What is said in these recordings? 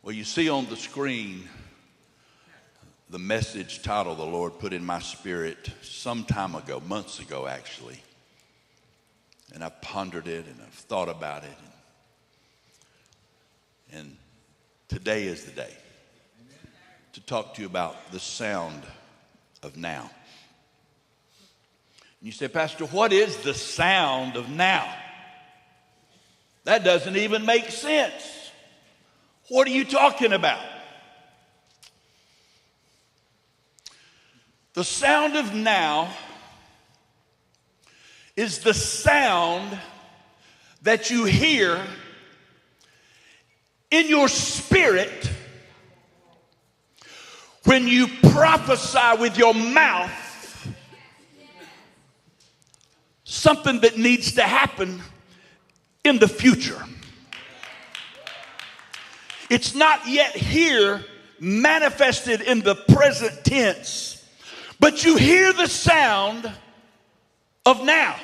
Well, you see on the screen the message title the Lord put in my spirit some time ago, months ago actually. And I've pondered it and I've thought about it. And today is the day to talk to you about the sound of now. And you say, Pastor, what is the sound of now? That doesn't even make sense. What are you talking about? The sound of now is the sound that you hear in your spirit when you prophesy with your mouth something that needs to happen in the future. It's not yet here, manifested in the present tense, but you hear the sound of now,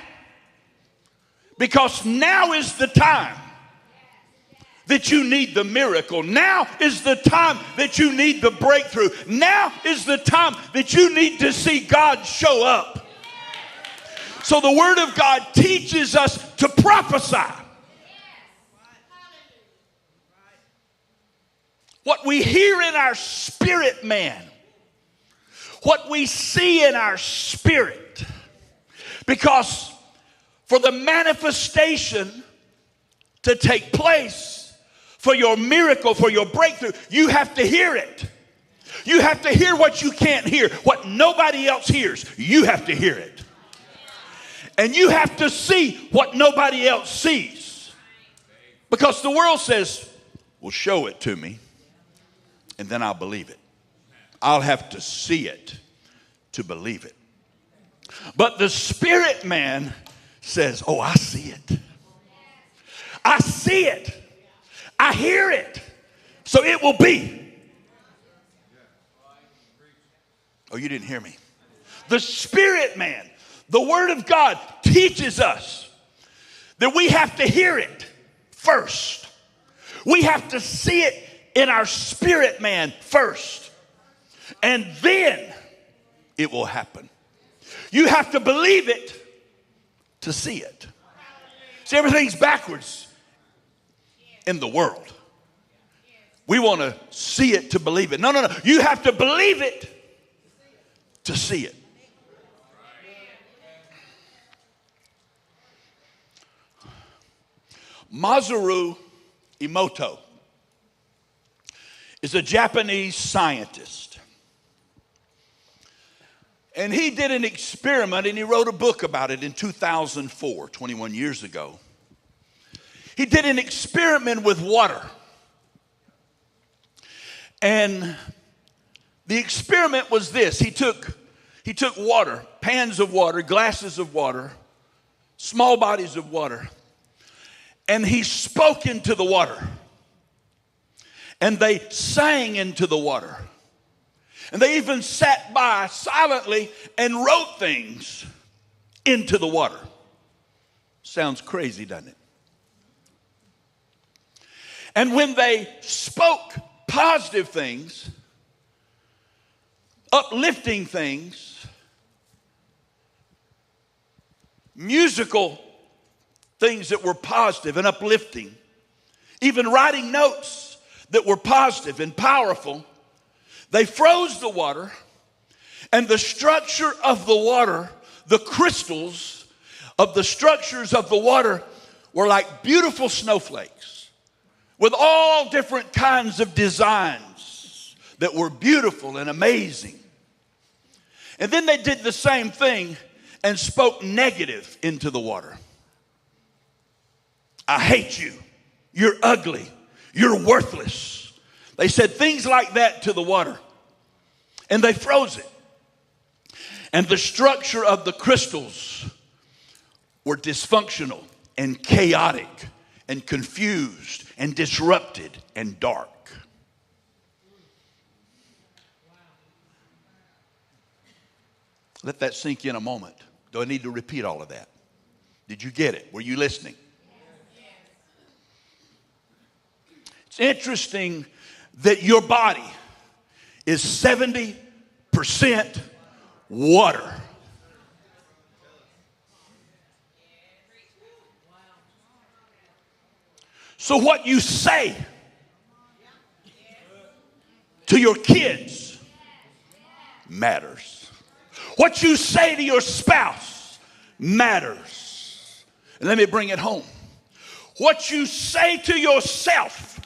because now is the time that you need the miracle. Now is the time that you need the breakthrough. Now is the time that you need to see God show up. So the Word of God teaches us to prophesy. What we hear in our spirit, man. What we see in our spirit. Because for the manifestation to take place, for your miracle, for your breakthrough, you have to hear it. You have to hear what you can't hear, what nobody else hears. You have to hear it. And you have to see what nobody else sees. Because the world says, well, show it to me, and then I'll believe it. I'll have to see it to believe it. But the spirit man says, oh, I see it. I see it. I hear it. So it will be. Oh, you didn't hear me. The spirit man, the Word of God teaches us that we have to hear it first. We have to see it in our spirit man first. And then it will happen. You have to believe it to see it. See, everything's backwards in the world. We want to see it to believe it. No. You have to believe it to see it. Masaru Emoto is a Japanese scientist. And he did an experiment, and he wrote a book about it in 2004, 21 years ago. He did an experiment with water. And the experiment was this. He took water, pans of water, glasses of water, small bodies of water, and he spoke into the water. And they sang into the water. And they even sat by silently and wrote things into the water. Sounds crazy, doesn't it? And when they spoke positive things, uplifting things, musical things that were positive and uplifting, even writing notes that were positive and powerful, they froze the water, and the structure of the water, the crystals of the structures of the water were like beautiful snowflakes with all different kinds of designs that were beautiful and amazing. And then they did the same thing and spoke negative into the water. I hate you. You're ugly. You're worthless. They said things like that to the water. And they froze it. And the structure of the crystals were dysfunctional and chaotic and confused and disrupted and dark. Let that sink in a moment. Do I need to repeat all of that? Did you get it? Were you listening? It's interesting that your body is 70% water. So what you say to your kids matters. What you say to your spouse matters. And let me bring it home. What you say to yourself.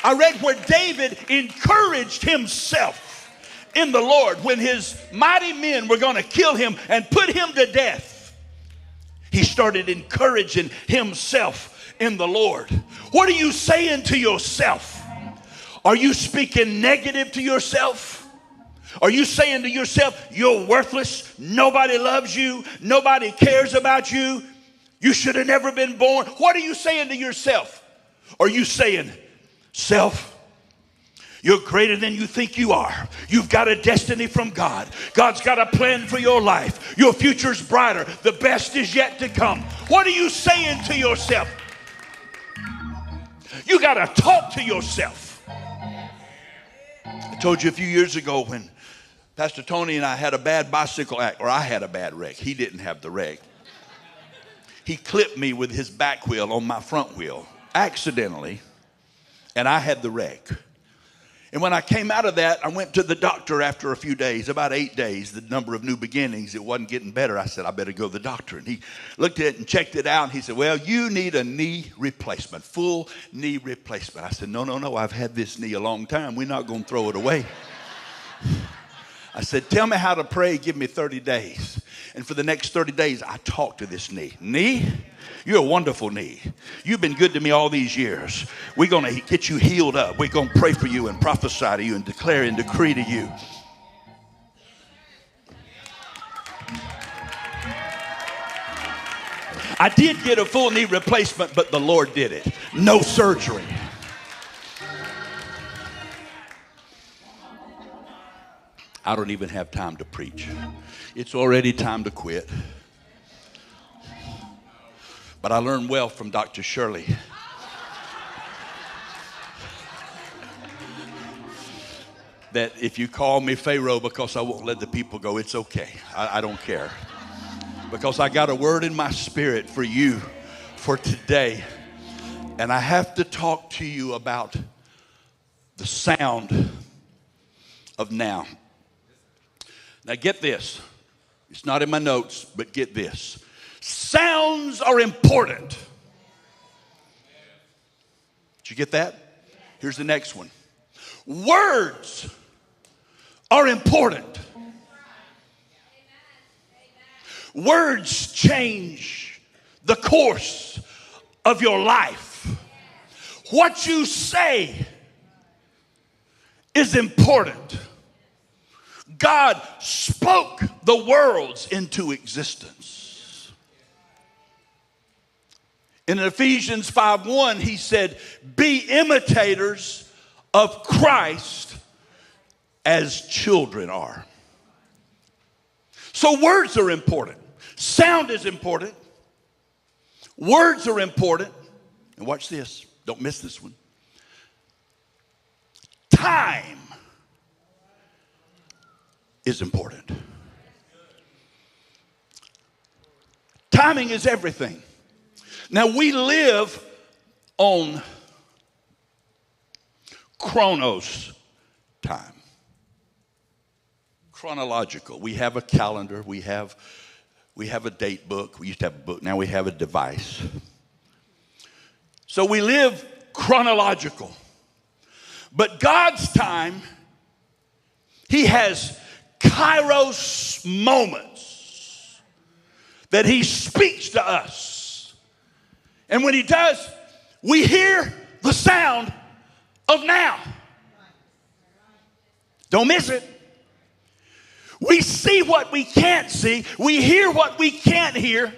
I read where David encouraged himself in the Lord when his mighty men were going to kill him and put him to death. He started encouraging himself in the Lord. What are you saying to yourself? Are you speaking negative to yourself? Are you saying to yourself, you're worthless, nobody loves you, nobody cares about you, you should have never been born? What are you saying to yourself? Are you saying, self, you're greater than you think you are. You've got a destiny from God. God's got a plan for your life. Your future's brighter. The best is yet to come. What are you saying to yourself? You got to talk to yourself. I told you a few years ago when Pastor Tony and I had a bad bicycle accident, or I had a bad wreck. He didn't have the wreck. He clipped me with his back wheel on my front wheel, accidentally, and I had the wreck. And when I came out of that, I went to the doctor after a few days, about 8 days, the number of new beginnings. It wasn't getting better. I said, I better go to the doctor. And he looked at it and checked it out. And he said, well, you need a knee replacement, full knee replacement. I said, no, I've had this knee a long time. We're not going to throw it away. I said, tell me how to pray. Give me 30 days. And for the next 30 days, I talked to this knee. Knee, you're a wonderful knee. You've been good to me all these years. We're going to get you healed up. We're going to pray for you and prophesy to you and declare and decree to you. I did get a full knee replacement, but the Lord did it. No surgery. I don't even have time to preach. It's already time to quit. But I learned well from Dr. Shirley. That if you call me Pharaoh because I won't let the people go, it's okay. I don't care. Because I got a word in my spirit for you for today. And I have to talk to you about the sound of now. Now get this. It's not in my notes, but get this. Sounds are important. Did you get that? Here's the next one. Words are important. Words change the course of your life. What you say is important. God spoke the worlds into existence. In Ephesians 5:1, he said, be imitators of Christ as children are. So words are important. Sound is important. Words are important. And watch this. Don't miss this one. Time is important. Timing is everything. Now we live on chronos time. Chronological. We have a calendar. We have a date book. We used to have a book. Now we have a device. So we live chronological. But God's time, he has Kairos moments that he speaks to us. And when he does, we hear the sound of now. Don't miss it. We see what we can't see. We hear what we can't hear.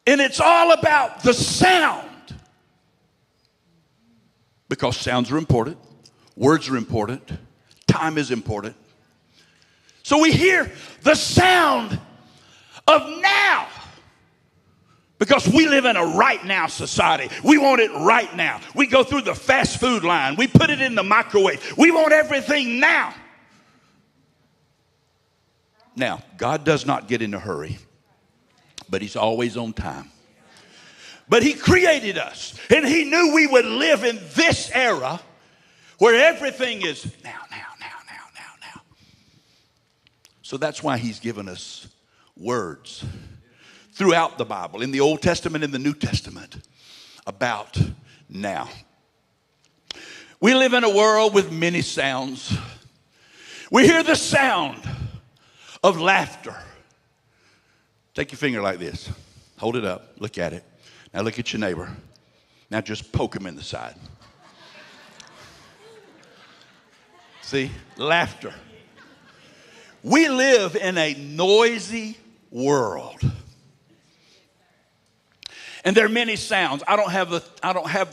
And it's all about the sound. Because sounds are important. Words are important. Time is important. So we hear the sound of now. Because we live in a right now society. We want it right now. We go through the fast food line. We put it in the microwave. We want everything now. Now, God does not get in a hurry, but he's always on time. But he created us, and he knew we would live in this era where everything is now. So that's why he's given us words throughout the Bible, in the Old Testament and the New Testament, about now. We live in a world with many sounds. We hear the sound of laughter. Take your finger like this. Hold it up. Look at it. Now look at your neighbor. Now just poke him in the side. See? Laughter. We live in a noisy world. And there are many sounds. I don't have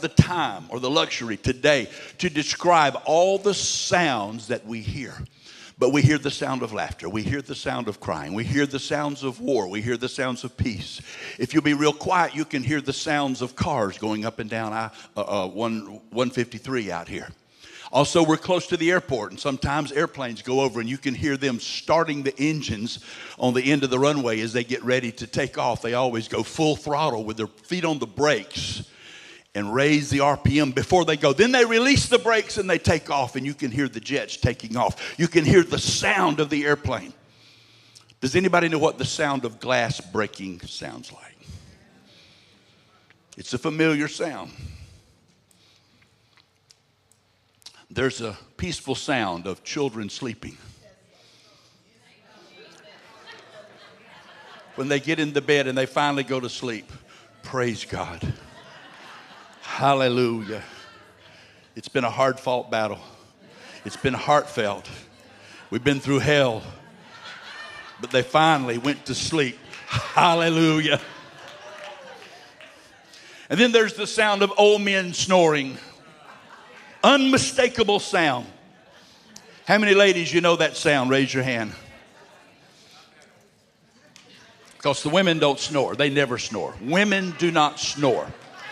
the time or the luxury today to describe all the sounds that we hear. But we hear the sound of laughter. We hear the sound of crying. We hear the sounds of war. We hear the sounds of peace. If you'll be real quiet, you can hear the sounds of cars going up and down 153 out here. Also, we're close to the airport, and sometimes airplanes go over, and you can hear them starting the engines on the end of the runway as they get ready to take off. They always go full throttle with their feet on the brakes and raise the RPM before they go. Then they release the brakes and they take off, and you can hear the jets taking off. You can hear the sound of the airplane. Does anybody know what the sound of glass breaking sounds like? It's a familiar sound. There's a peaceful sound of children sleeping. When they get into bed and they finally go to sleep, praise God. Hallelujah. It's been a hard-fought battle. It's been heartfelt. We've been through hell. But they finally went to sleep. Hallelujah. And then there's the sound of old men snoring. Unmistakable sound. How many ladies you know that sound? Raise your hand. Because the women don't snore. They never snore. Women do not snore.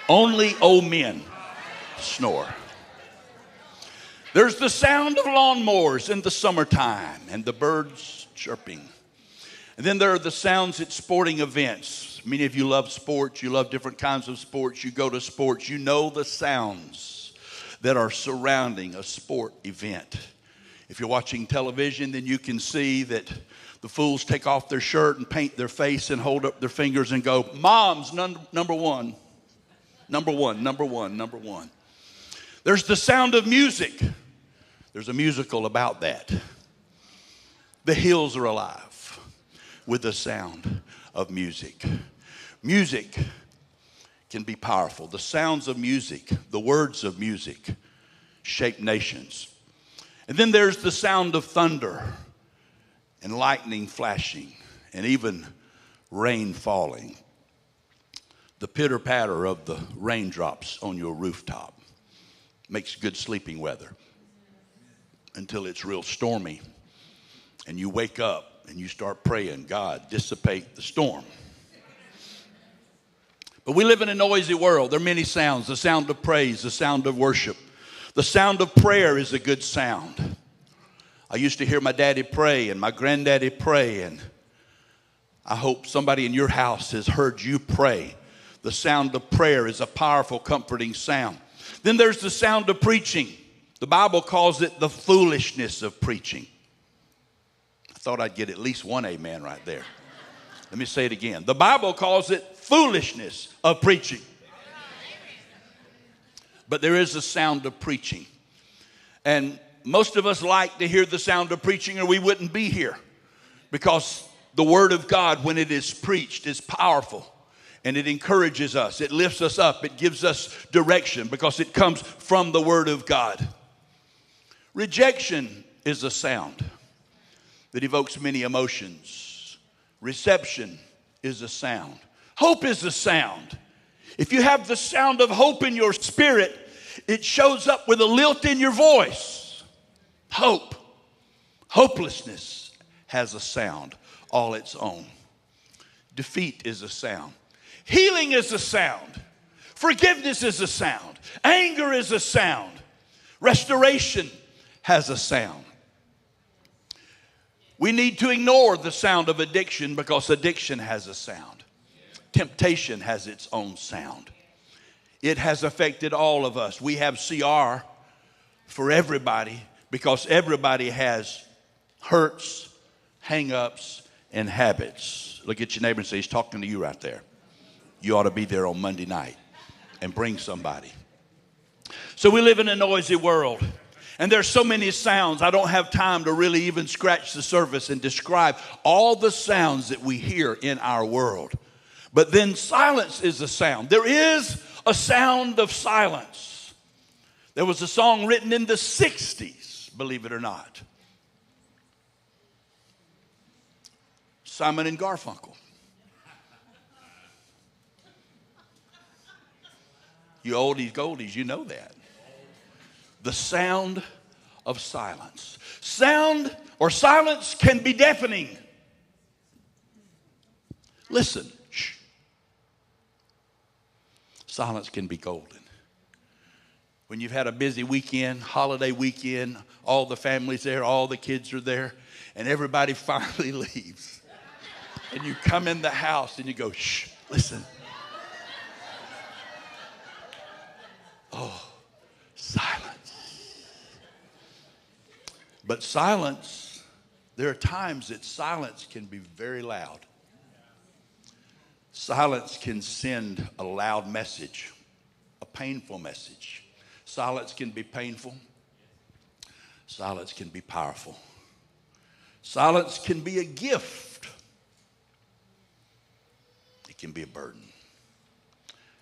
Only old men snore. There's the sound of lawnmowers in the summertime and the birds chirping. And then there are the sounds at sporting events. Many of you love sports. You love different kinds of sports. You go to sports. You know the sounds that are surrounding a sport event. If you're watching television, then you can see that the fools take off their shirt and paint their face and hold up their fingers and go, "Mom's number one. Number one, number one, number one." There's the sound of music. There's a musical about that. The hills are alive with the sound of music. Music can be powerful. The sounds of music, the words of music, shape nations. And then there's the sound of thunder and lightning flashing and even rain falling. The pitter-patter of the raindrops on your rooftop makes good sleeping weather until it's real stormy and you wake up and you start praying, "God, dissipate the storm." But we live in a noisy world. There are many sounds. The sound of praise, the sound of worship. The sound of prayer is a good sound. I used to hear my daddy pray and my granddaddy pray, and I hope somebody in your house has heard you pray. The sound of prayer is a powerful, comforting sound. Then there's the sound of preaching. The Bible calls it the foolishness of preaching. I thought I'd get at least one amen right there. Let me say it again. The Bible calls it foolishness of preaching. But there is a sound of preaching. And most of us like to hear the sound of preaching or we wouldn't be here. Because the Word of God, when it is preached, is powerful. And it encourages us. It lifts us up. It gives us direction because it comes from the Word of God. Rejection is a sound that evokes many emotions. Reception is a sound. Hope is a sound. If you have the sound of hope in your spirit, it shows up with a lilt in your voice. Hope. Hopelessness has a sound all its own. Defeat is a sound. Healing is a sound. Forgiveness is a sound. Anger is a sound. Restoration has a sound. We need to ignore the sound of addiction because addiction has a sound. Temptation has its own sound. It has affected all of us. We have CR for everybody because everybody has hurts, hang-ups, and habits. Look at your neighbor and say, he's talking to you right there. You ought to be there on Monday night and bring somebody. So we live in a noisy world. And there's so many sounds. I don't have time to really even scratch the surface and describe all the sounds that we hear in our world. But then silence is a sound. There is a sound of silence. There was a song written in the 60s, believe it or not. Simon and Garfunkel. You oldies goldies, you know that. The sound of silence. Sound or silence can be deafening. Listen. Shh. Silence can be golden. When you've had a busy weekend, holiday weekend, all the family's there, all the kids are there, and everybody finally leaves. And you come in the house and you go, shh, listen. Oh, silence. But silence, there are times that silence can be very loud. Silence can send a loud message, a painful message. Silence can be painful. Silence can be powerful. Silence can be a gift. It can be a burden.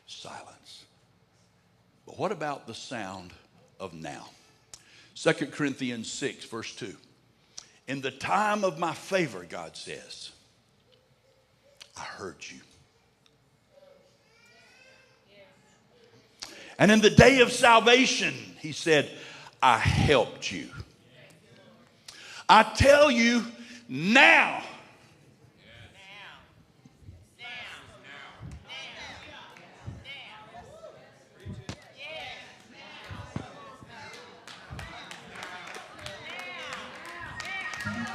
Silence. But what about the sound of now? 2 Corinthians 6, verse 2. In the time of my favor, God says, I heard you. And in the day of salvation, he said, I helped you. I tell you now.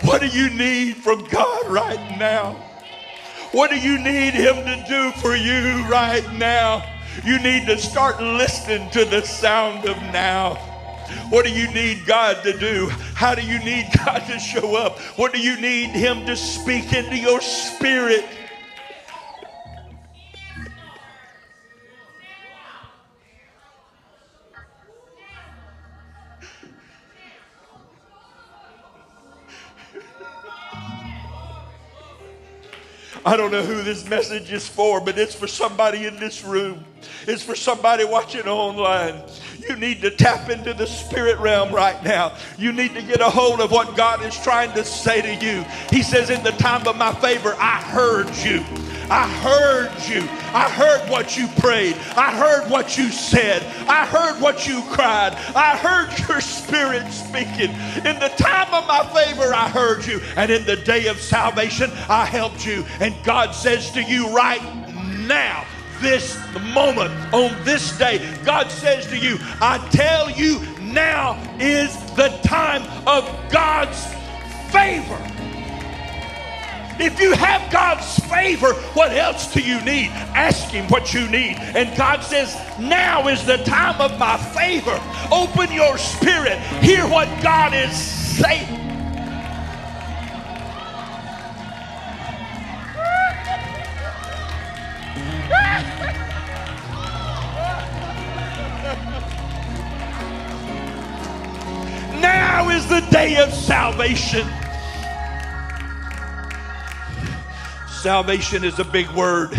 What do you need from God right now? What do you need him to do for you right now? You need to start listening to the sound of now. What do you need God to do? How do you need God to show up? What do you need him to speak into your spirit? I don't know who this message is for, but it's for somebody in this room. It's for somebody watching online. You need to tap into the spirit realm right now. You need to get a hold of what God is trying to say to you. He says, in the time of my favor, I heard you. I heard you. I heard what you prayed. I heard what you said. I heard what you cried. I heard your spirit speaking. In the time of my favor, I heard you. And in the day of salvation, I helped you. And God says to you right now, this moment, on this day, God says to you, I tell you, now is the time of God's favor. If you have God's favor, what else do you need? Ask him what you need. And God says, now is the time of my favor. Open your spirit. Hear what God is saying. Now is the day of salvation. Salvation is a big word.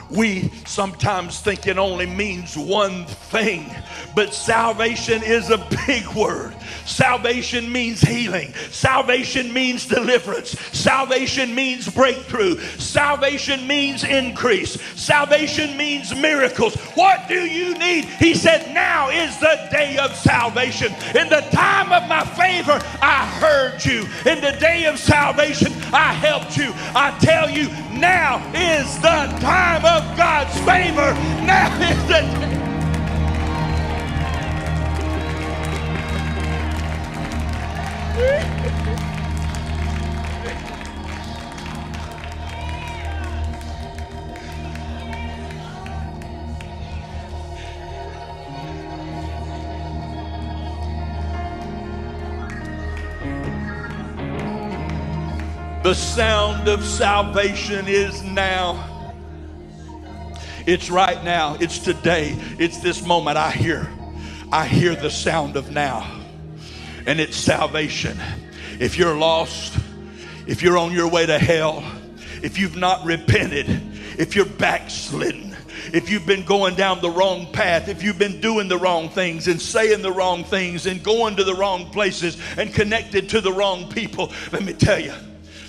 We sometimes thinking only means one thing, but salvation is a big word. Salvation means healing. Salvation means deliverance. Salvation means breakthrough. Salvation means increase. Salvation means miracles. What do you need? He said, now is the day of salvation. In the time of my favor, I heard you. In the day of salvation, I helped you. I tell you, now is the time of God's favor. Now is the day. The sound of salvation is now. It's right now. It's today. It's this moment. I hear the sound of now. And it's salvation. If you're lost, if you're on your way to hell, if you've not repented, if you're backslidden, if you've been going down the wrong path, if you've been doing the wrong things and saying the wrong things and going to the wrong places and connected to the wrong people, let me tell you,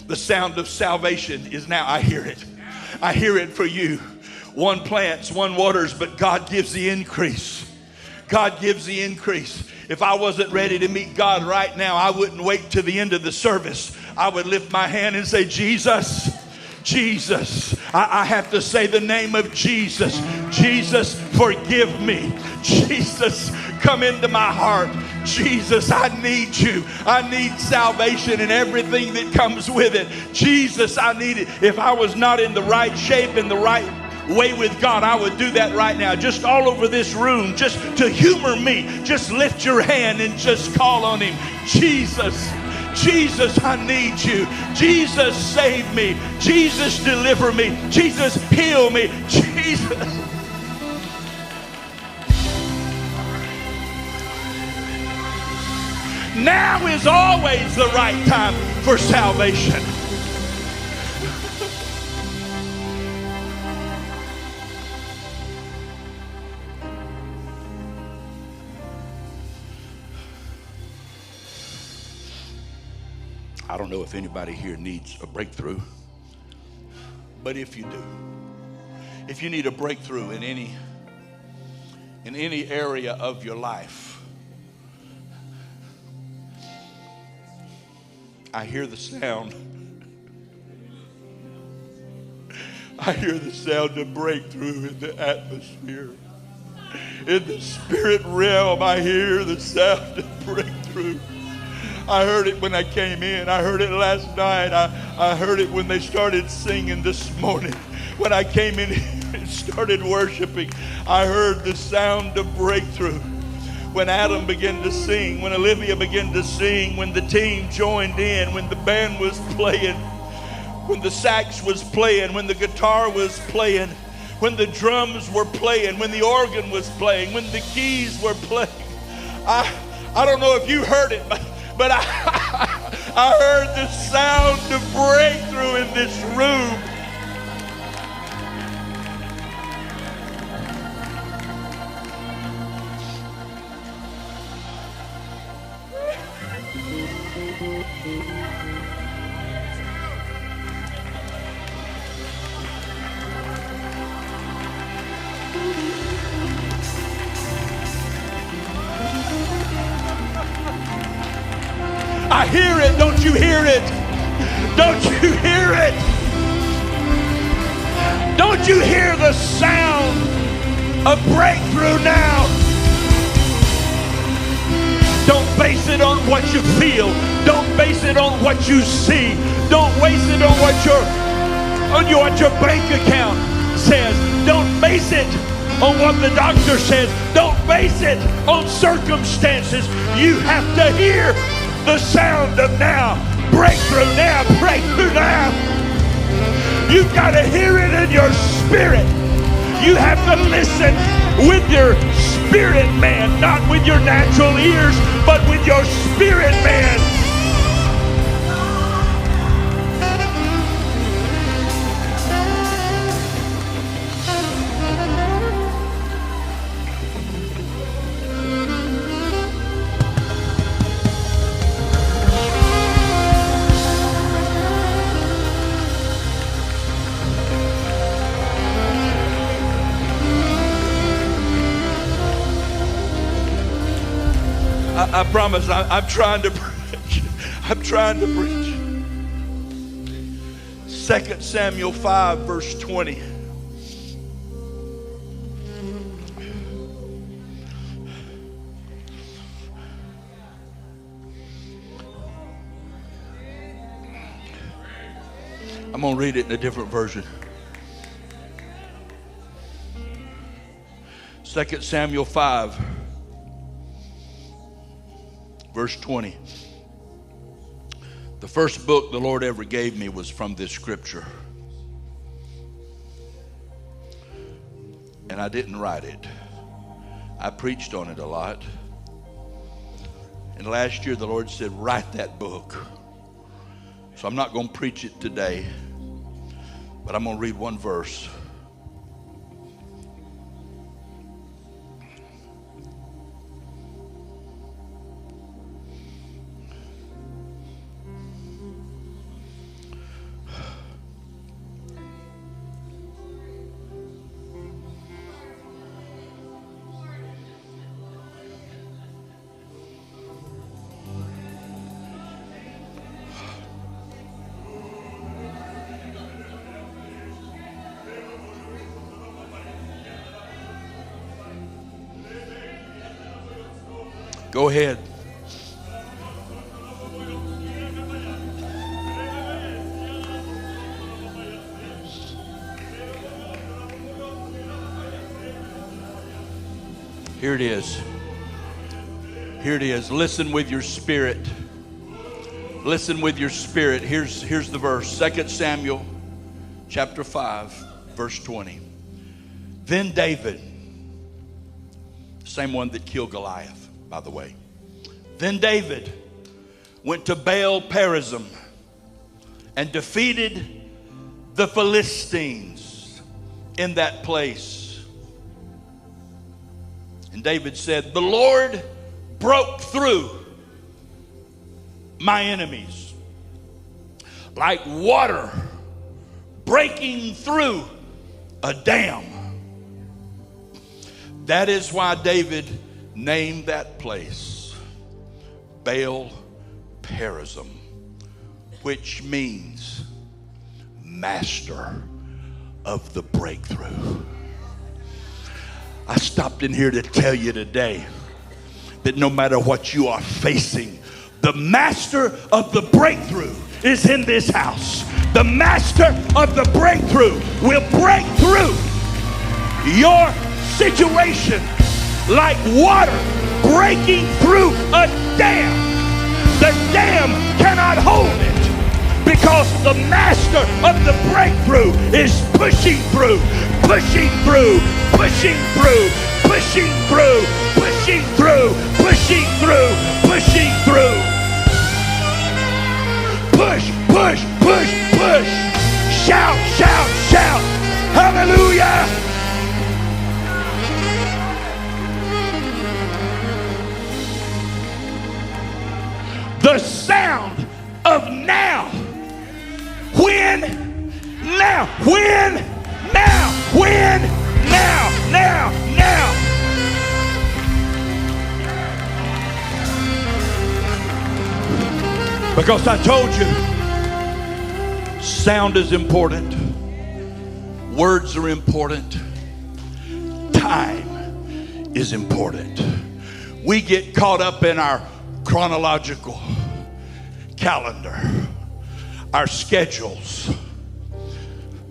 the sound of salvation is now. I hear it. I hear it for you. One plants, one waters, but God gives the increase. God gives the increase. If I wasn't ready to meet God right now, I wouldn't wait till the end of the service. I would lift my hand and say, Jesus, Jesus. I have to say the name of Jesus. Jesus, forgive me. Jesus, come into my heart. Jesus, I need you. I need salvation and everything that comes with it. Jesus, I need it. If I was not in the right shape, in the right way with God, I would do that right now. Just all over this room, just to humor me, just lift your hand and just call on him. Jesus, Jesus, I need you. Jesus, save me. Jesus, deliver me. Jesus, heal me. Jesus. Now is always the right time for salvation. I don't know if anybody here needs a breakthrough, but if you do, if you need a breakthrough in any area of your life, I hear the sound. I hear the sound of breakthrough in the atmosphere. In the spirit realm, I hear the sound of breakthrough. I heard it when I came in. I heard it last night. I heard it when they started singing this morning. When I came in and started worshiping, I heard the sound of breakthrough. When Adam began to sing, when Olivia began to sing, when the team joined in, when the band was playing, when the sax was playing, when the guitar was playing, when the drums were playing, when the organ was playing, when the keys were playing. I don't know if you heard it, but I heard the sound of breakthrough in this room. I hear it. Don't you hear it? Don't you hear it? Don't you hear the sound of breakthrough now? Don't base it on what you feel. Don't base it on what you see. Don't base it on what your bank account says. Don't base it on what the doctor says. Don't base it on circumstances. You have to hear the sound of now. Breakthrough now. Breakthrough now. You've got to hear it in your spirit. You have to listen with your spirit man, not with your natural ears, but with your spirit man. I promise I'm trying to preach. I'm trying to preach. 2 Samuel 5, verse 20. I'm going to read it in a different version. 2 Samuel 5, verse 20. The first book the Lord ever gave me was from this scripture. And I didn't write it. I preached on it a lot. And last year the Lord said, write that book. So I'm not going to preach it today, but I'm going to read one verse. Go ahead. Here it is. Here it is. Listen with your spirit. Listen with your spirit. Here's the verse. 2 Samuel chapter 5, verse 20. Then David, same one that killed Goliath, by the way. Then David went to Baal Perazim and defeated the Philistines in that place. And David said, the Lord broke through my enemies like water breaking through a dam. That is why David named that place Baal Perazim, which means master of the breakthrough. I stopped in here to tell you today that no matter what you are facing, the master of the breakthrough is in this house. The master of the breakthrough will break through your situation like water breaking through a dam. The dam cannot hold it because the master of the breakthrough is pushing through, pushing through, pushing through, pushing through, pushing through, pushing through, pushing through. Push, push, push, push. Shout, shout, shout. Hallelujah. The sound of now. When? Now. When? Now. When? Now. Now. Now. Because I told you, sound is important. Words are important. Time is important. We get caught up in our chronological calendar, our schedules.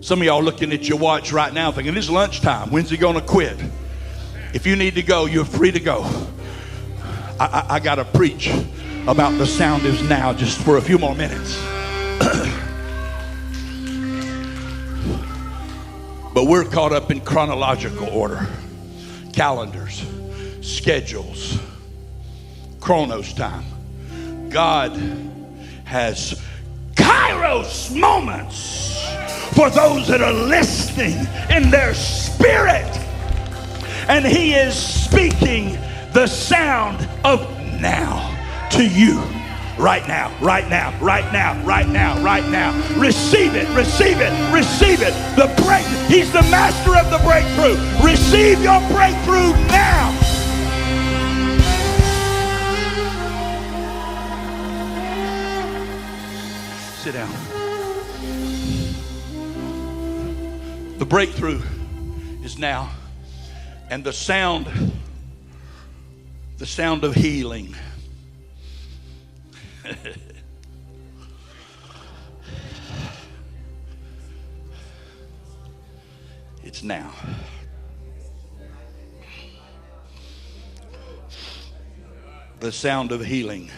Some of y'all looking at your watch right now thinking, it's lunchtime. When's he going to quit? If you need to go, you're free to go. I got to preach about the sound is now just for a few more minutes. But we're caught up in chronological order, calendars, schedules, chronos time. God has kairos moments for those that are listening in their spirit. And he is speaking the sound of now to you. Right now, right now, right now, right now, right now. Receive it, receive it, receive it. The break, he's the master of the breakthrough. Receive your breakthrough now. breakthrough is now. And the sound of healing. It's now. The sound of healing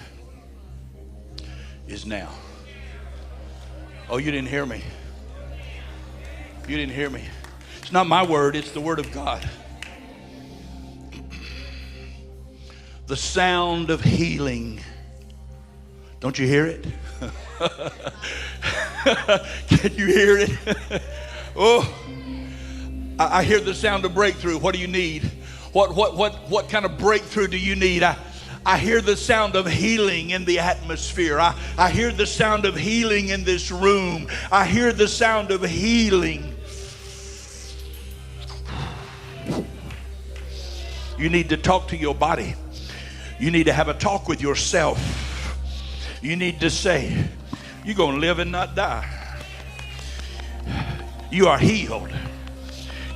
is now. Oh, you didn't hear me. You didn't hear me. It's not my word, it's the word of God. The sound of healing. Don't you hear it? Can you hear it? Oh, I hear the sound of breakthrough. What do you need? What kind of breakthrough do you need? I hear the sound of healing in the atmosphere. I hear the sound of healing in this room. I hear the sound of healing. You need to talk to your body. You need to have a talk with yourself. You need to say, you're going to live and not die. You are healed.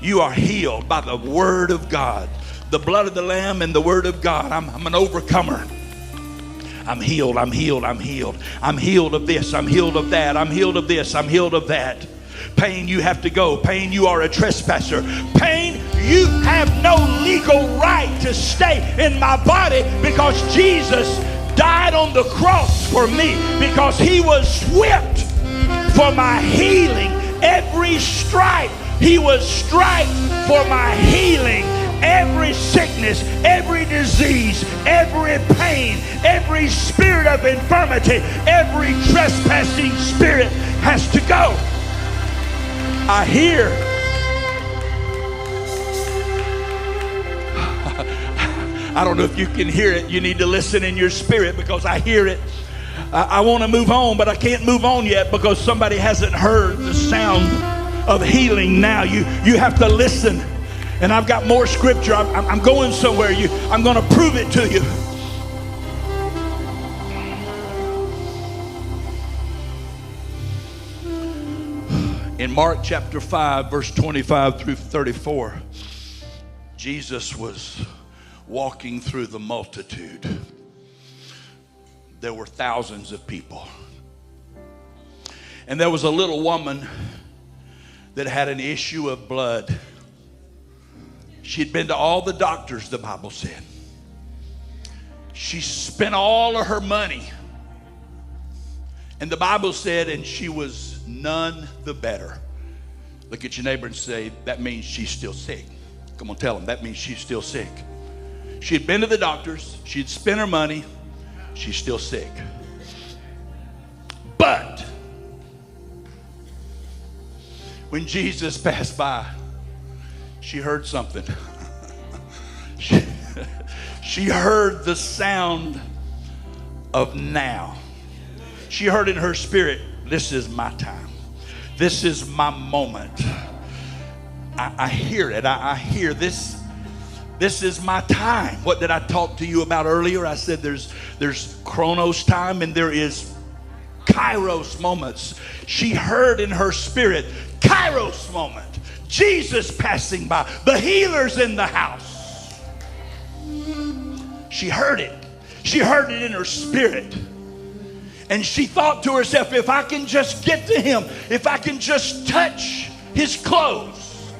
You are healed by the word of God. The blood of the Lamb and the word of God. I'm an overcomer. I'm healed. I'm healed. I'm healed. I'm healed of this. I'm healed of that. I'm healed of this. I'm healed of that. Pain, you have to go. Pain, you are a trespasser. Pain, you have no legal right to stay in my body because Jesus died on the cross for me, because he was whipped for my healing. Every stripe, he was striped for my healing. Every sickness, every disease, every pain, every spirit of infirmity, every trespassing spirit has to go. I hear. I don't know if you can hear it. You need to listen in your spirit, because I hear it. I want to move on, but I can't move on yet because somebody hasn't heard the sound of healing now. You have to listen. And I've got more scripture. I'm going somewhere. I'm going to prove it to you. In Mark chapter 5, verse 25 through 34, Jesus was walking through the multitude. There were thousands of people. And there was a little woman that had an issue of blood. She'd been to all the doctors, the Bible said. She spent all of her money. And the Bible said, and she was none the better. Look at your neighbor and say, that means she's still sick. Come on, tell them, that means she's still sick. She had been to the doctors. She'd spent her money. She's still sick. But when Jesus passed by, she heard something. She heard the sound of now. She heard in her spirit, this is my time. This is my moment. I hear it. I hear this. This is my time. What did I talk to you about earlier? I said there's Chronos time and there is Kairos moments. She heard in her spirit, Kairos moment. Jesus passing by. The healer's in the house. She heard it. She heard it in her spirit. And she thought to herself, if I can just get to him, if I can just touch his clothes,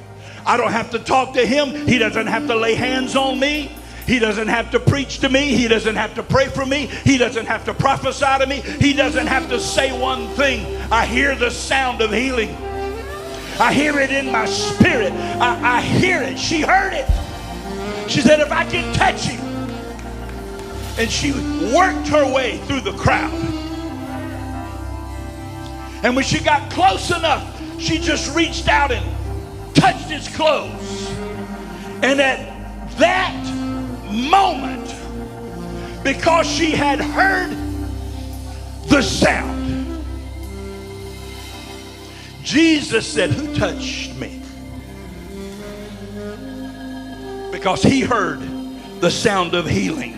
I don't have to talk to him. He doesn't have to lay hands on me. He doesn't have to preach to me. He doesn't have to pray for me. He doesn't have to prophesy to me. He doesn't have to say one thing. I hear the sound of healing. I hear it in my spirit. I hear it. She heard it. She said, if I can touch him. And she worked her way through the crowd. And when she got close enough, she just reached out and touched his clothes. And at that moment, because she had heard the sound, Jesus said, who touched me? Because he heard the sound of healing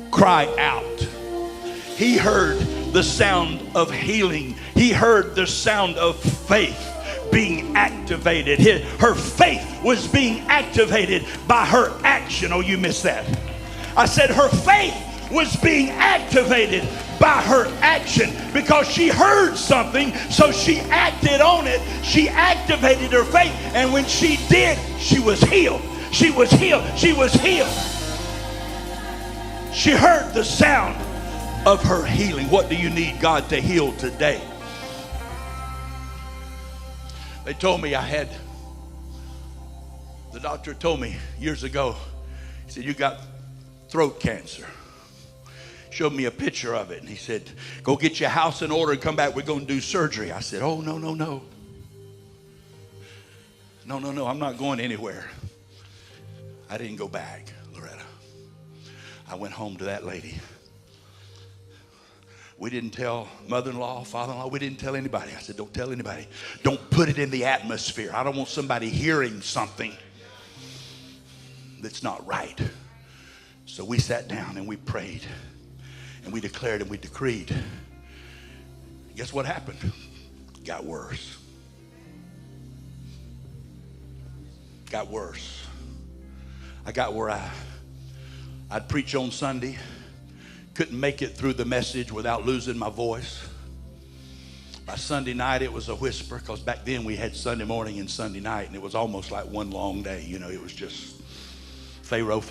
cry out. He heard the sound of healing. He heard the sound of faith being activated. Her faith was being activated by her action. Oh, you missed that. I said her faith was being activated by her action because she heard something, so she acted on it. She activated her faith, and when she did, she was healed. She was healed. She was healed. She heard the sound of her healing. What do you need God to heal today? They told me the doctor told me years ago, he said, you got throat cancer. Showed me a picture of it, and he said, go get your house in order and come back. We're going to do surgery. I said, oh, no. No, I'm not going anywhere. I didn't go back, Loretta. I went home to that lady. We didn't tell mother-in-law, father-in-law. We didn't tell anybody. I said, don't tell anybody. Don't put it in the atmosphere. I don't want somebody hearing something that's not right. So we sat down and we prayed. And we declared and we decreed. Guess what happened? It got worse. Got worse. I got where I'd preach on Sunday. Couldn't make it through the message without losing my voice. By Sunday night, it was a whisper, because back then we had Sunday morning and Sunday night, and it was almost like one long day. You know, it was just Pharaoh.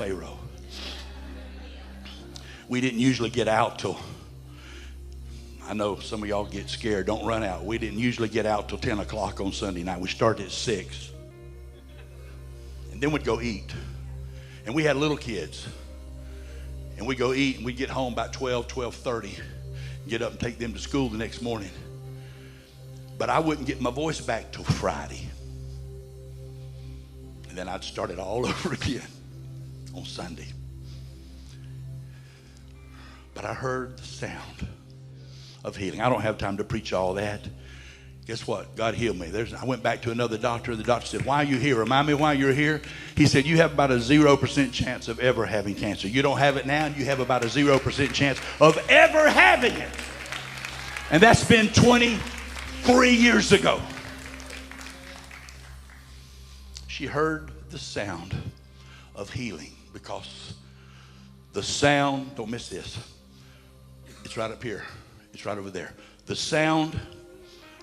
We didn't usually get out till, I know some of y'all get scared, don't run out. We didn't usually get out till 10 o'clock on Sunday night. We started at 6. And then we'd go eat. And we had little kids. And we'd go eat, and we'd get home about 12:30. Get up and take them to school the next morning. But I wouldn't get my voice back till Friday. And then I'd start it all over again on Sunday. But I heard the sound of healing. I don't have time to preach all that. Guess what? God healed me. I went back to another doctor. The doctor said, why are you here? Remind me why you're here. He said, you have about a 0% chance of ever having cancer. You don't have it now, and you have about a 0% chance of ever having it. And that's been 23 years ago. She heard the sound of healing, because the sound, don't miss this, it's right up here. It's right over there. The sound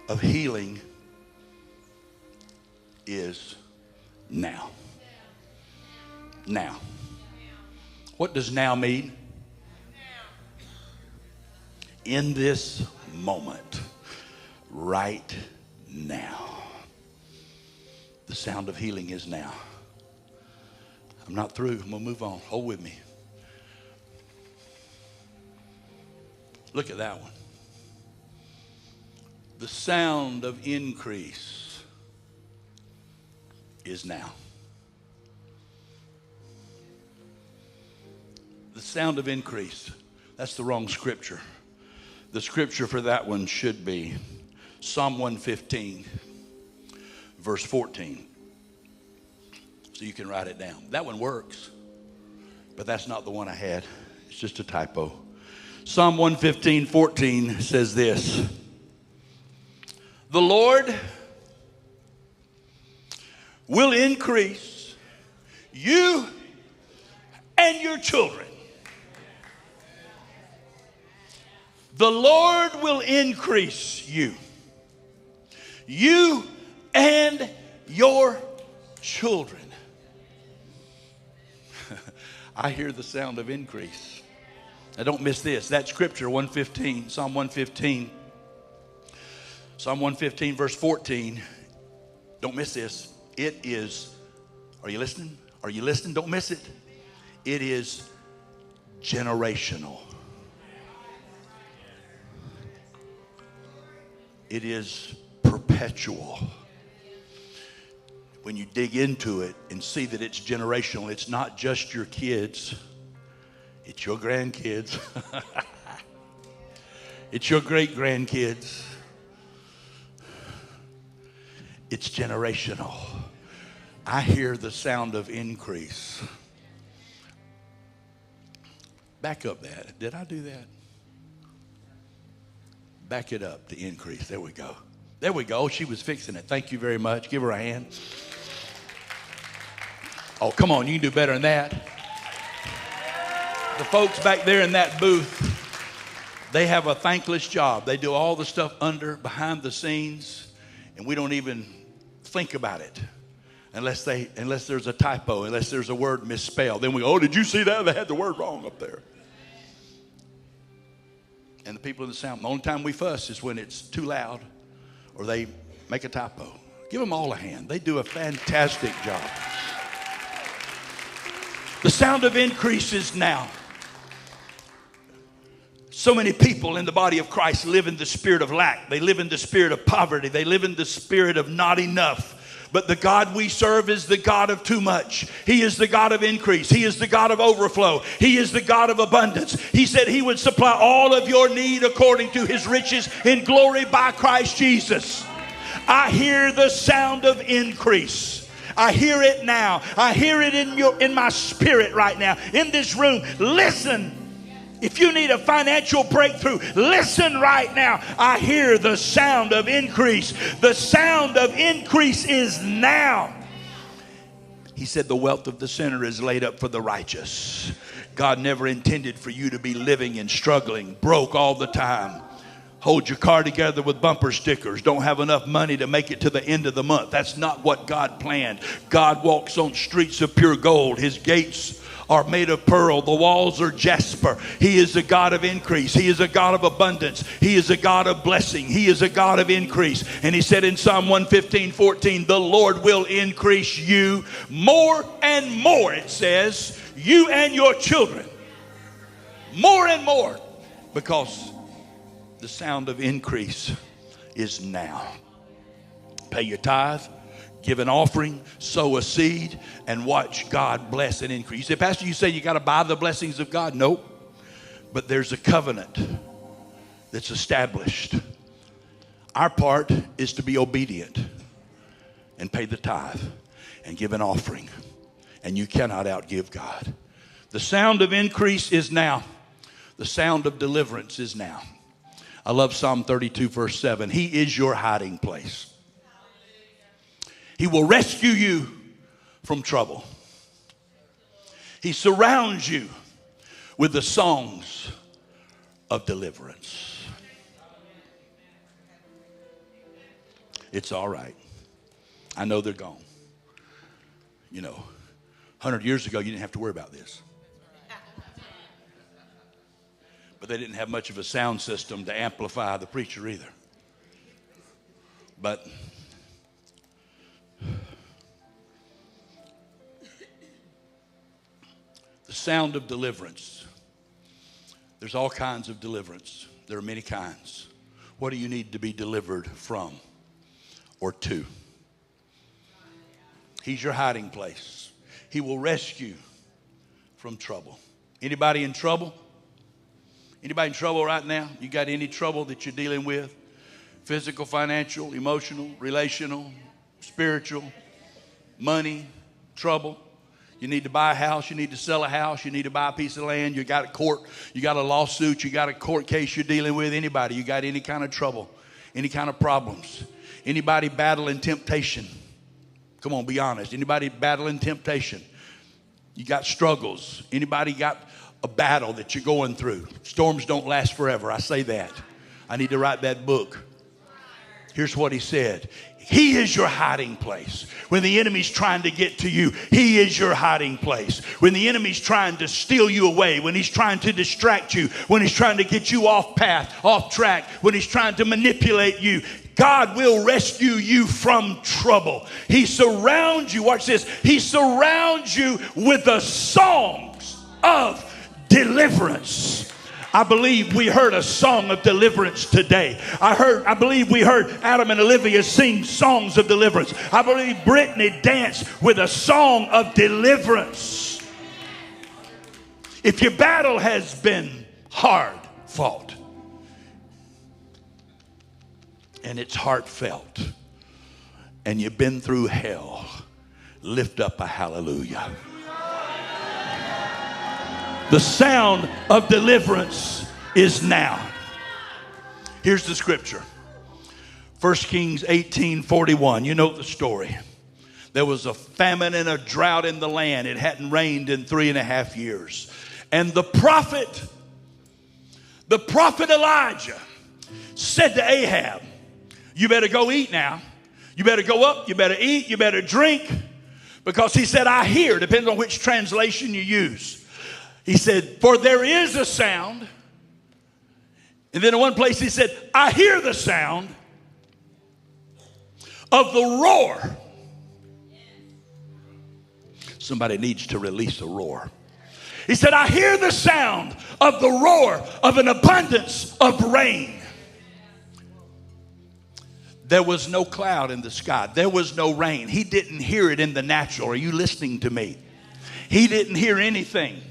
of healing is now. Now. What does now mean? In this moment. Right now. The sound of healing is now. I'm not through. I'm going to move on. Hold with me. Look at that one. The sound of increase is now. The sound of increase. That's the wrong scripture. The scripture for that one should be Psalm 115, verse 14. So you can write it down. That one works, but that's not the one I had. It's just a typo. Psalm 115:14 says this. The Lord will increase you and your children. The Lord will increase you. You and your children. I hear the sound of increase. Now don't miss this. That scripture, 115, Psalm 115. Psalm 115, verse 14. Don't miss this. It is, are you listening? Are you listening? Don't miss it. It is generational. It is perpetual. When you dig into it and see that it's generational, it's not just your kids. It's your grandkids. It's your great-grandkids. It's generational. I hear the sound of increase. Back up that. Did I do that? Back it up, the increase. There we go. There we go. She was fixing it. Thank you very much. Give her a hand. Oh, come on. You can do better than that. The folks back there in that booth, they have a thankless job. They do all the stuff behind the scenes, and we don't even think about it unless there's a typo, unless there's a word misspelled. Then we go, oh, did you see that? They had the word wrong up there. And the people in the sound, the only time we fuss is when it's too loud or they make a typo. Give them all a hand. They do a fantastic job. The sound of increase is now. So many people in the body of Christ live in the spirit of lack. They live in the spirit of poverty. They live in the spirit of not enough. But the God we serve is the God of too much. He is the God of increase. He is the God of overflow. He is the God of abundance. He said he would supply all of your need according to his riches in glory by Christ Jesus. I hear the sound of increase. I hear it now. I hear it in my spirit right now. In this room, listen. If you need a financial breakthrough, listen right now. I hear the sound of increase. The sound of increase is now. He said the wealth of the sinner is laid up for the righteous. God never intended for you to be living and struggling, broke all the time. Hold your car together with bumper stickers. Don't have enough money to make it to the end of the month. That's not what God planned. God walks on streets of pure gold. His gates are made of pearl. The walls are jasper. He is a God of increase. He is a God of abundance. He is a God of blessing. He is a God of increase. And he said in Psalm 115:14, the Lord will increase you more and more, it says, you and your children. More and more. Because the sound of increase is now. Pay your tithe. Give an offering, sow a seed, and watch God bless and increase. You say, Pastor, you say you got to buy the blessings of God. Nope. But there's a covenant that's established. Our part is to be obedient and pay the tithe and give an offering. And you cannot outgive God. The sound of increase is now. The sound of deliverance is now. I love Psalm 32, verse 7. He is your hiding place. He will rescue you from trouble. He surrounds you with the songs of deliverance. It's all right. I know they're gone. You know, 100 years ago, you didn't have to worry about this. But they didn't have much of a sound system to amplify the preacher either. But the sound of deliverance. There's all kinds of deliverance. There are many kinds. What do you need to be delivered from or to? He's your hiding place. He will rescue from trouble. Anybody in trouble? Anybody in trouble right now? You got any trouble that you're dealing with? Physical, financial, emotional, relational, spiritual, money, trouble. You need to buy a house. You need to sell a house. You need to buy a piece of land. You got a court. You got a lawsuit. You got a court case you're dealing with. Anybody. You got any kind of trouble, any kind of problems. Anybody battling temptation? Come on, be honest. Anybody battling temptation? You got struggles. Anybody got a battle that you're going through? Storms don't last forever. I say that. I need to write that book. Here's what he said. He is your hiding place. When the enemy's trying to get to you, he is your hiding place. When the enemy's trying to steal you away, when he's trying to distract you, when he's trying to get you off path, off track, when he's trying to manipulate you, God will rescue you from trouble. He surrounds you, watch this, he surrounds you with the songs of deliverance. I believe we heard a song of deliverance today. I believe we heard Adam and Olivia sing songs of deliverance. I believe Brittany danced with a song of deliverance. If your battle has been hard fought and it's heartfelt and you've been through hell, lift up a hallelujah. The sound of deliverance is now. Here's the scripture. 1 Kings 18:41. You know the story. There was a famine and a drought in the land. It hadn't rained in 3.5 years. And the prophet Elijah said to Ahab, you better go eat now. You better go up, you better eat, you better drink. Because he said, I hear, depends on which translation you use. He said, for there is a sound. And then in one place he said, I hear the sound of the roar. Somebody needs to release a roar. He said, I hear the sound of the roar of an abundance of rain. There was no cloud in the sky. There was no rain. He didn't hear it in the natural. Are you listening to me? He didn't hear anything.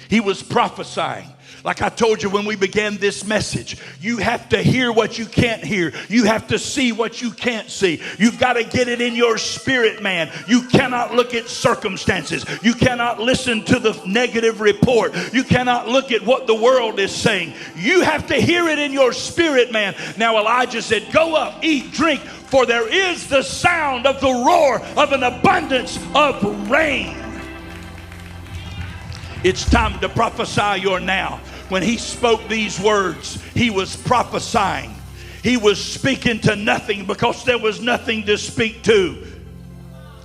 He was prophesying. Like I told you when we began this message, you have to hear what you can't hear. You have to see what you can't see. You've got to get it in your spirit, man. You cannot look at circumstances. You cannot listen to the negative report. You cannot look at what the world is saying. You have to hear it in your spirit, man. Now Elijah said, go up, eat, drink, for there is the sound of the roar of an abundance of rain. It's time to prophesy your now. When he spoke these words, he was prophesying. He was speaking to nothing because there was nothing to speak to.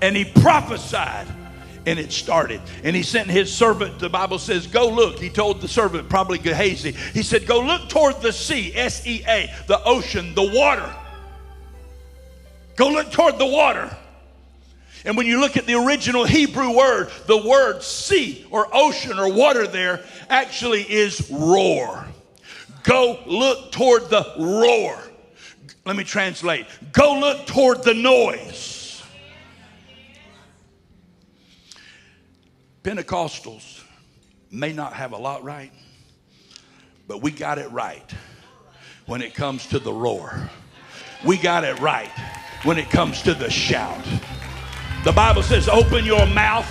And he prophesied, and it started. And he sent his servant, the Bible says, go look. He told the servant, probably Gehazi, he said, go look toward the sea, S-E-A, the ocean, the water. Go look toward the water. And when you look at the original Hebrew word, the word sea or ocean or water there actually is roar. Go look toward the roar. Let me translate. Go look toward the noise. Pentecostals may not have a lot right, but we got it right when it comes to the roar. We got it right when it comes to the shout. The Bible says, open your mouth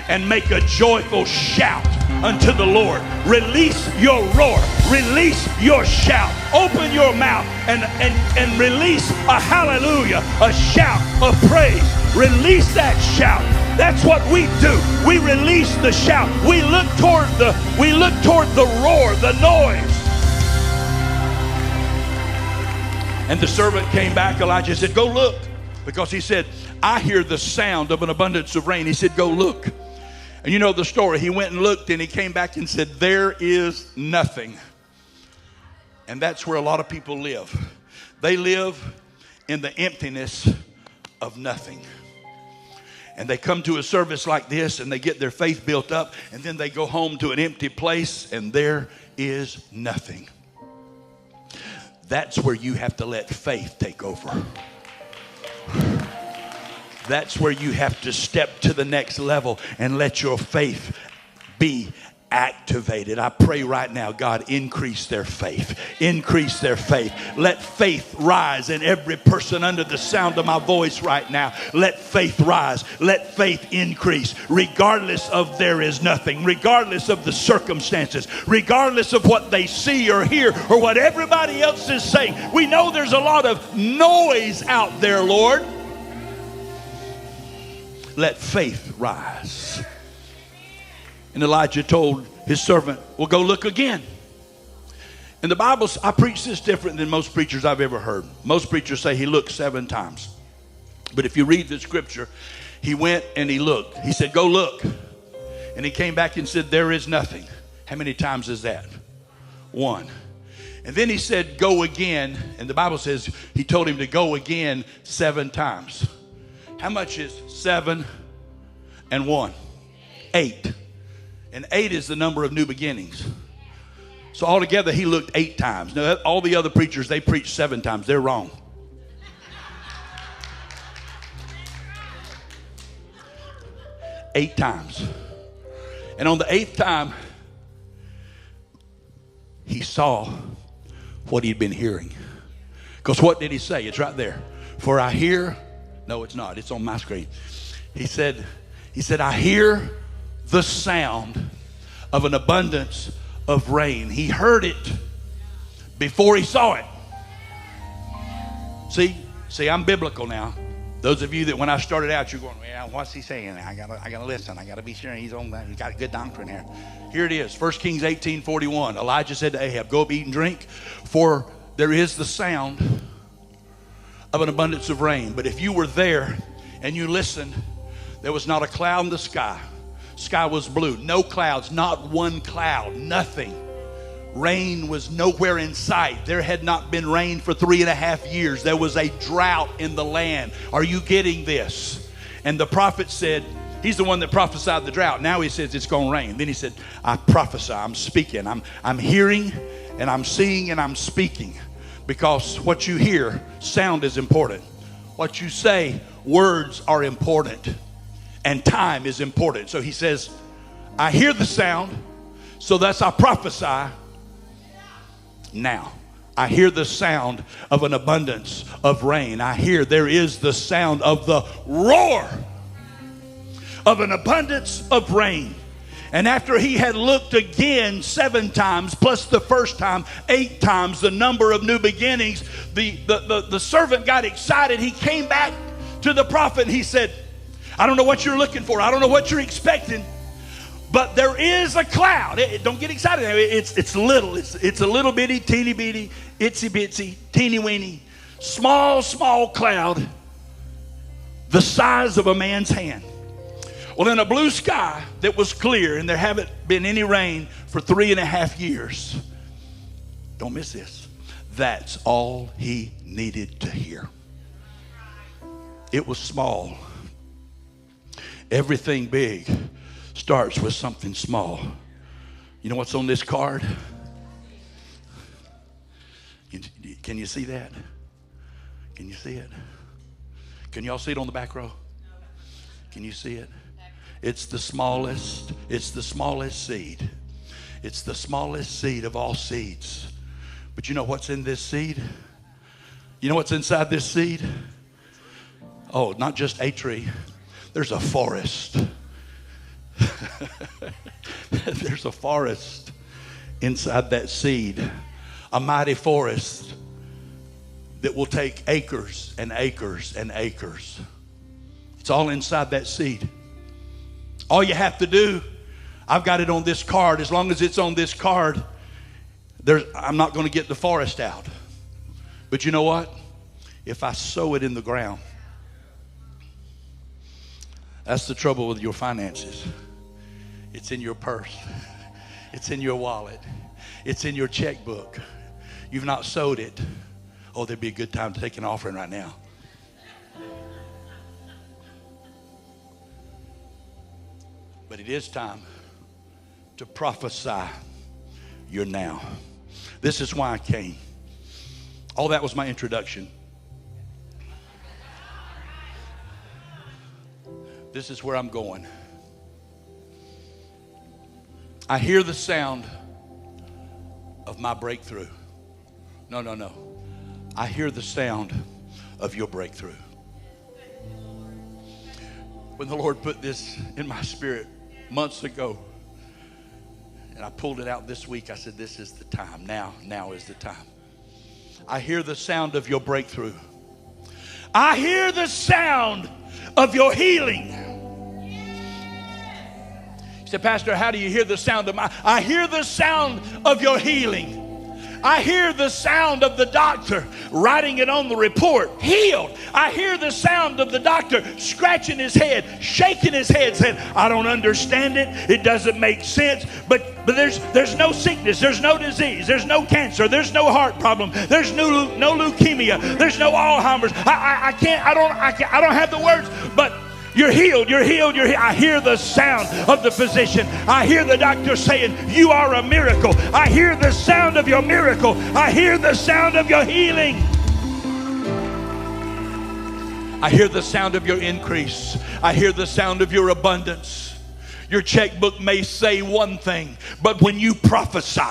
and make a joyful shout unto the Lord. Release your roar. Release your shout. Open your mouth and release a hallelujah, a shout of praise. Release that shout. That's what we do. We release the shout. We look toward the roar, the noise. And the servant came back. Elijah said, go look. Because he said, I hear the sound of an abundance of rain. He said, go look. And you know the story. He went and looked and he came back and said, there is nothing. And that's where a lot of people live. They live in the emptiness of nothing. And they come to a service like this and they get their faith built up, and then they go home to an empty place and there is nothing. That's where you have to let faith take over. That's where you have to step to the next level and let your faith be activated. I pray right now, God, increase their faith. Increase their faith. Let faith rise in every person under the sound of my voice right now. Let faith rise. Let faith increase. Regardless of there is nothing. Regardless of the circumstances. Regardless of what they see or hear or what everybody else is saying. We know there's a lot of noise out there, Lord. Let faith rise. And Elijah told his servant, well, go look again. And the Bible, I preach this different than most preachers I've ever heard. Most preachers say he looked 7 times. But if you read the scripture, he went and he looked. He said, go look. And he came back and said, there is nothing. How many times is that? 1. And then he said, go again. And the Bible says he told him to go again 7 times. How much is 7 and 1? 8. And 8 is the number of new beginnings. So altogether, he looked 8 times. Now, all the other preachers, they preach 7 times. They're wrong. Eight times. And on the 8th time, he saw what he'd been hearing. Because what did he say? It's right there. For I hear... No, it's not. It's on my screen. He said, I hear the sound of an abundance of rain. He heard it before he saw it. See, See, I'm biblical now. Those of you that when I started out, you're going, well, what's he saying? I gotta listen. I gotta be sure he's on that. He's got a good doctrine here. Here it is, 1 Kings 18:41. Elijah said to Ahab, go up, eat and drink, for there is the sound of an abundance of rain. But if you were there and you listened, there was not a cloud in the sky. Sky was blue, no clouds, not one cloud, nothing. Rain was nowhere in sight. There had not been rain for 3.5 years. There was a drought in the land. Are you getting this? And the prophet said, he's the one that prophesied the drought. Now he says it's going to rain. Then he said, I prophesy, I'm speaking. I'm hearing and I'm seeing and I'm speaking. Because what you hear, sound is important. What you say, words are important. And time is important. So he says, I hear the sound, so that's I prophesy. Now, I hear the sound of an abundance of rain. I hear there is the sound of the roar of an abundance of rain. And after he had looked again 7 times, plus the first time 8 times, the number of new beginnings, the servant got excited. He came back to the prophet and he said, I don't know what you're looking for. I don't know what you're expecting. But there is a cloud. Don't get excited. It's little. It's a little bitty, teeny bitty, itsy bitsy, teeny weeny, small cloud the size of a man's hand. Well, in a blue sky that was clear and there haven't been any rain for 3.5 years. Don't miss this. That's all he needed to hear. It was small. Everything big starts with something small. You know what's on this card? Can you see that? Can you see it? Can y'all see it on the back row? Can you see it? It's the smallest seed. It's the smallest seed of all seeds. But you know what's in this seed? You know what's inside this seed? Oh, not just a tree. There's a forest. There's a forest inside that seed. A mighty forest that will take acres and acres and acres. It's all inside that seed. All you have to do, I've got it on this card. As long as it's on this card, I'm not going to get the forest out. But you know what? If I sow it in the ground, that's the trouble with your finances. It's in your purse. It's in your wallet. It's in your checkbook. You've not sowed it. Oh, there'd be a good time to take an offering right now. But it is time to prophesy your now. This is why I came. All that was my introduction. This is where I'm going. I hear the sound of my breakthrough. No. I hear the sound of your breakthrough. When the Lord put this in my spirit months ago, and I pulled it out this week, I said, this is the time. Now is the time. I hear the sound of your breakthrough. I hear the sound of your healing. You said, Pastor, how do you hear the sound of I hear the sound of your healing. I hear the sound of the doctor writing it on the report, healed. I hear the sound of the doctor scratching his head, shaking his head, saying, I don't understand it. It doesn't make sense. But there's no sickness. There's no disease. There's no cancer. There's no heart problem. There's no leukemia. There's no Alzheimer's. I don't have the words, but you're healed, you're healed, you're healed. I hear the sound of the physician. I hear the doctor saying, you are a miracle. I hear the sound of your miracle. I hear the sound of your healing. I hear the sound of your increase. I hear the sound of your abundance. Your checkbook may say one thing, but when you prophesy,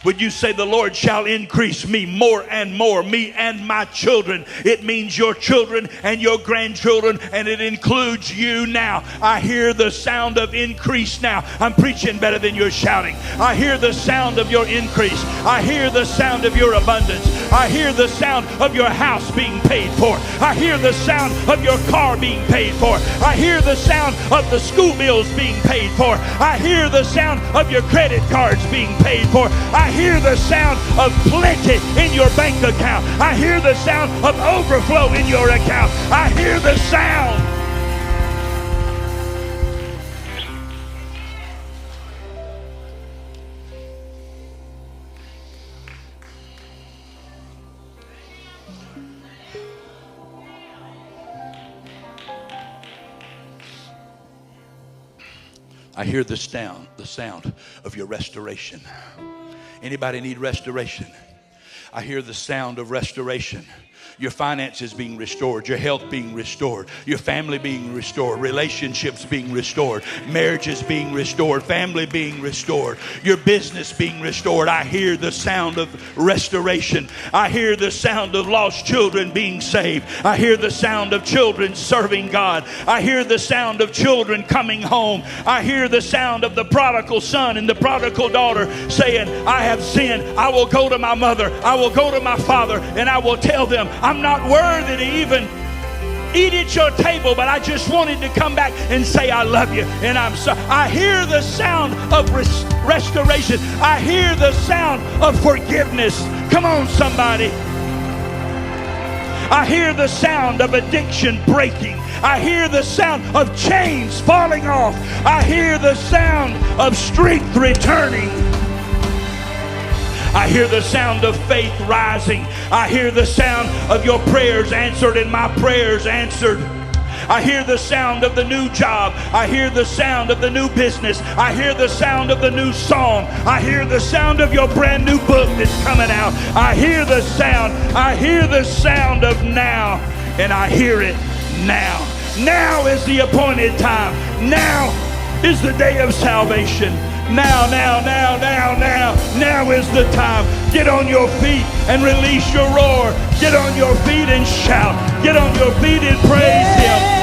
when you say the Lord shall increase me more and more, me and my children, it means your children and your grandchildren, and it includes you now. I hear the sound of increase now. I'm preaching better than you're shouting. I hear the sound of your increase. I hear the sound of your abundance. I hear the sound of your house being paid for. I hear the sound of your car being paid for. I hear the sound of the school bills being paid for. I hear the sound of your credit cards being paid for. I hear the sound of plenty in your bank account. I hear the sound of overflow in your account. I hear the sound. I hear the sound of your restoration. Anybody need restoration? I hear the sound of restoration. Your finances being restored, your health being restored, your family being restored, relationships being restored, marriages being restored, family being restored, your business being restored. I hear the sound of restoration. I hear the sound of lost children being saved. I hear the sound of children serving God. I hear the sound of children coming home. I hear the sound of the prodigal son and the prodigal daughter saying, I have sinned. I will go to my mother. I will go to my father, and I will tell them, I'm not worthy to even eat at your table, but I just wanted to come back and say I love you, and I'm sorry. I hear the sound of restoration. I hear the sound of forgiveness. Come on, somebody. I hear the sound of addiction breaking. I hear the sound of chains falling off. I hear the sound of strength returning. I hear the sound of faith rising. I hear the sound of your prayers answered and my prayers answered. I hear the sound of the new job. I hear the sound of the new business. I hear the sound of the new song. I hear the sound of your brand new book that's coming out. I hear the sound. I hear the sound of now, and I hear it now. Now is the appointed time. Now is the day of salvation. Now is the time. Get on your feet and release your roar. Get on your feet and shout. Get on your feet and praise Him.